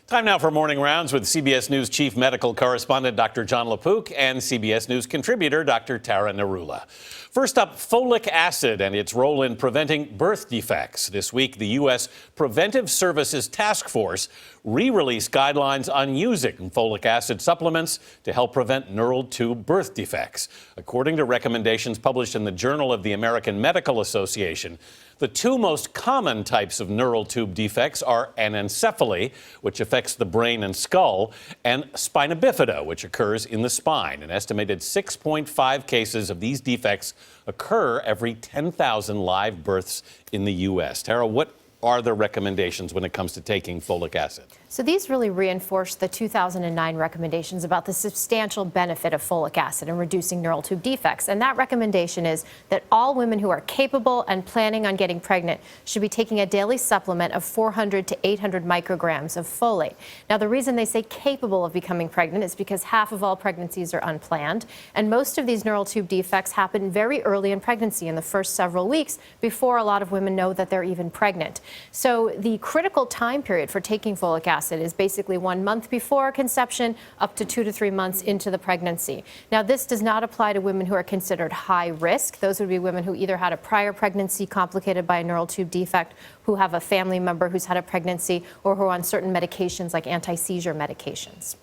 Time now for Morning Rounds with CBS News Chief Medical Correspondent Dr. Jon LaPook and CBS News contributor Dr. Tara Narula. First up, folic acid and its role in preventing birth defects. This week, the U.S. Preventive Services Task Force re-released guidelines on using folic acid supplements to help prevent neural tube birth defects. According to recommendations published in the Journal of the American Medical Association, the two most common types of neural tube defects are anencephaly, which affects the brain and skull, and spina bifida, which occurs in the spine. An estimated 6.5 cases of these defects occur every 10,000 live births in the U.S. Tara, what are the recommendations when it comes to taking folic acid? So these really reinforce the 2009 recommendations about the substantial benefit of folic acid in reducing neural tube defects. And that recommendation is that all women who are capable and planning on getting pregnant should be taking a daily supplement of 400 to 800 micrograms of folate. Now, the reason they say capable of becoming pregnant is because half of all pregnancies are unplanned. And most of these neural tube defects happen very early in pregnancy, in the first several weeks, before a lot of women know that they're even pregnant. So the critical time period for taking folic acid is basically 1 month before conception up to 2 to 3 months into the pregnancy. Now, this does not apply to women who are considered high risk. Those would be women who either had a prior pregnancy complicated by a neural tube defect, who have a family member who's had a pregnancy, or who are on certain medications like anti-seizure medications.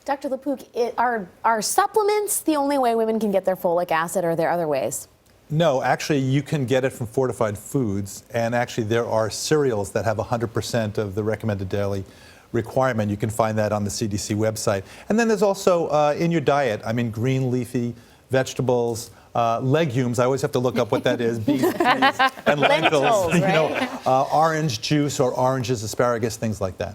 Dr. LaPook, are supplements the only way women can get their folic acid, or are there other ways? No, actually, you can get it from fortified foods, and actually there are cereals that have 100% of the recommended daily requirement. You can find that on the CDC website. And then there's also in your diet, green leafy vegetables, legumes. I always have to look up what that is. Beans, peas, and lentils. Right? Orange juice or oranges, asparagus, things like that.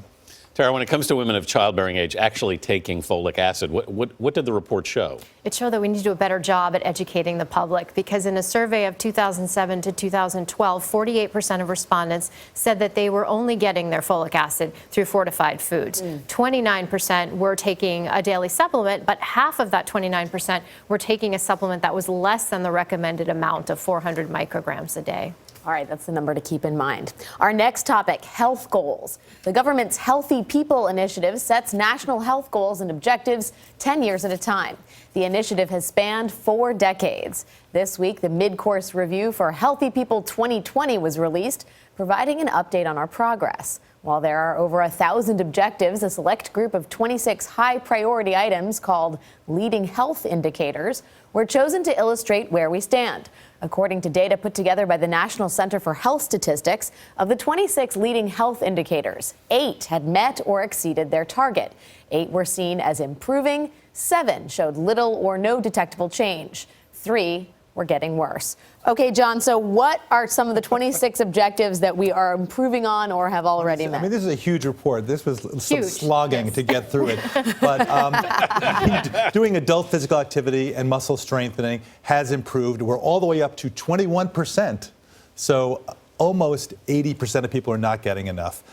Tara, when it comes to women of childbearing age actually taking folic acid, what did the report show? It showed that we need to do a better job at educating the public, because in a survey of 2007 to 2012, 48% of respondents said that they were only getting their folic acid through fortified foods. 29% were taking a daily supplement, but half of that 29% were taking a supplement that was less than the recommended amount of 400 micrograms a day. All right, that's the number to keep in mind. Our next topic, health goals. The government's Healthy People Initiative sets national health goals and objectives 10 years at a time. The initiative has spanned 4 decades. This week, the Midcourse review for Healthy People 2020 was released, providing an update on our progress. While there are over 1,000 objectives, a select group of 26 high-priority items called leading health indicators were chosen to illustrate where we stand. According to data put together by the National Center for Health Statistics, of the 26 leading health indicators, 8 had met or exceeded their target. 8 were seen as improving, 7 showed little or no detectable change, 3 were getting worse. Okay, John, so what are some of the 26 objectives that we are improving on or have already met? This is a huge report. This was some slogging to get through it. But doing adult physical activity and muscle strengthening has improved. We're all the way up to 21%. So almost 80% of people are not getting enough.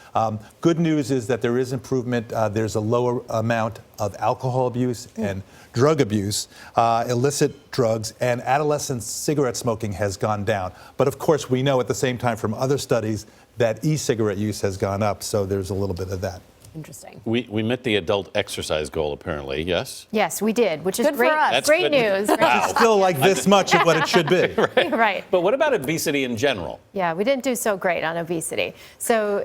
Good news is that there is improvement. There's a lower amount of alcohol abuse and drug abuse, illicit drugs, and adolescent cigarette smoking has gone down. But of course, we know at the same time from other studies that e-cigarette use has gone up, so there's a little bit of that. Interesting. We met the adult exercise goal, apparently, yes? Yes, we did, which is good great. for us. That's great good. news. Wow. It's still like this much of what it should be. Right. But what about obesity in general? Yeah, we didn't do so great on obesity. So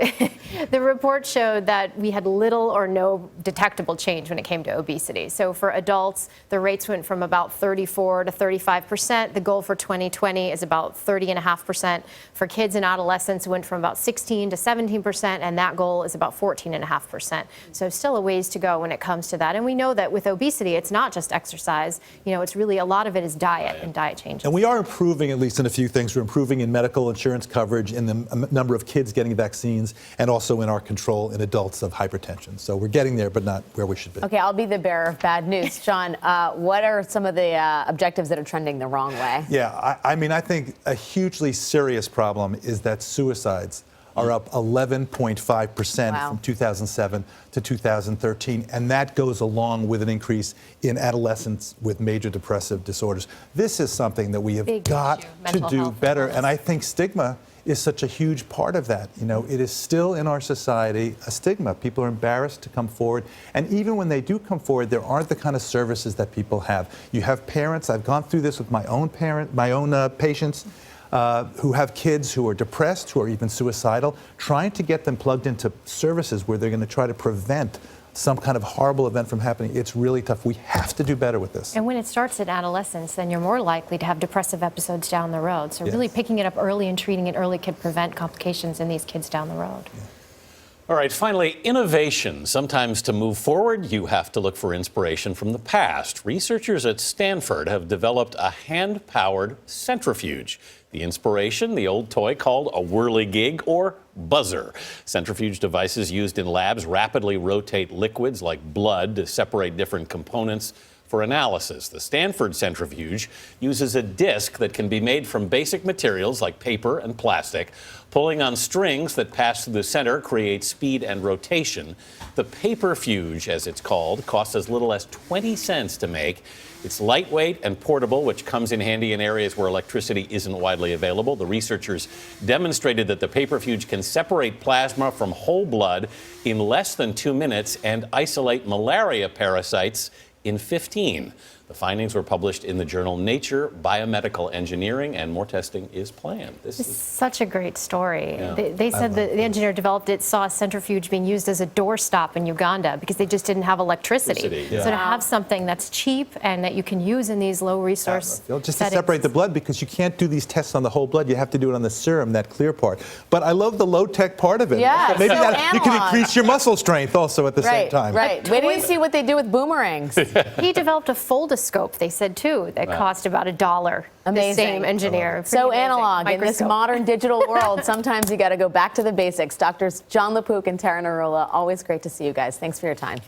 the report showed that we had little or no detectable change when it came to obesity. So for adults, the rates went from about 34 to 35%. The goal for 2020 is about 30.5%. For kids and adolescents, it went from about 16 to 17%, and that goal is about 14.5%. So still a ways to go when it comes to that. And we know that with obesity, it's not just exercise. It's really a lot of it is diet and diet changes. And we are improving, at least in a few things. We're improving in medical insurance coverage, in the number of kids getting vaccines, and also in our control in adults of hypertension. So we're getting there, but not where we should be. Okay, I'll be the bearer of bad news. John, what are some of the objectives that are trending the wrong way? Yeah, I think a hugely serious problem is that suicides are up 11.5% from 2007 to 2013, and that goes along with an increase in adolescents with major depressive disorders. This is something that we have got to do better, and I think stigma is such a huge part of that. You know, it is still in our society a stigma. People are embarrassed to come forward. And even when they do come forward, there aren't the kind of services that people have. You have parents, I've gone through this with my own patients, who have kids who are depressed, who are even suicidal, trying to get them plugged into services where they're going to try to prevent some kind of horrible event from happening. It's really tough. We have to do better with this. And when it starts in adolescence, then you're more likely to have depressive episodes down the road. So really picking it up early and treating it early can prevent complications in these kids down the road. Yeah. All right, finally, innovation. Sometimes to move forward, you have to look for inspiration from the past. Researchers at Stanford have developed a hand-powered centrifuge. The inspiration, the old toy called a whirligig or buzzer. Centrifuge devices used in labs rapidly rotate liquids like blood to separate different components for analysis. The Stanford centrifuge uses a disc that can be made from basic materials like paper and plastic. Pulling on strings that pass through the center creates speed and rotation. The paperfuge, as it's called, costs as little as 20 cents to make. It's lightweight and portable, which comes in handy in areas where electricity isn't widely available. The researchers demonstrated that the paperfuge can separate plasma from whole blood in less than 2 minutes and isolate malaria parasites in 15. The findings were published in the journal Nature Biomedical Engineering, and more testing is planned. This is such a great story. Yeah. They said that the engineer developed it, saw a centrifuge being used as a doorstop in Uganda because they just didn't have electricity. Yeah. So to have something that's cheap and that you can use in these low resource just to separate the blood, because you can't do these tests on the whole blood. You have to do it on the serum, that clear part. But I love the low-tech part of it. Yeah, Maybe so you can increase your muscle strength also at the same time. Right. Wait till you see what they do with boomerangs. He developed a foldoscope, they said, too, that cost about $1. Amazing. The same engineer. So Pretty amazing. analog in this Microscope. modern digital world. Sometimes you got to go back to the basics. Doctors Jon LaPook and Narula, always great to see you guys. Thanks for your time.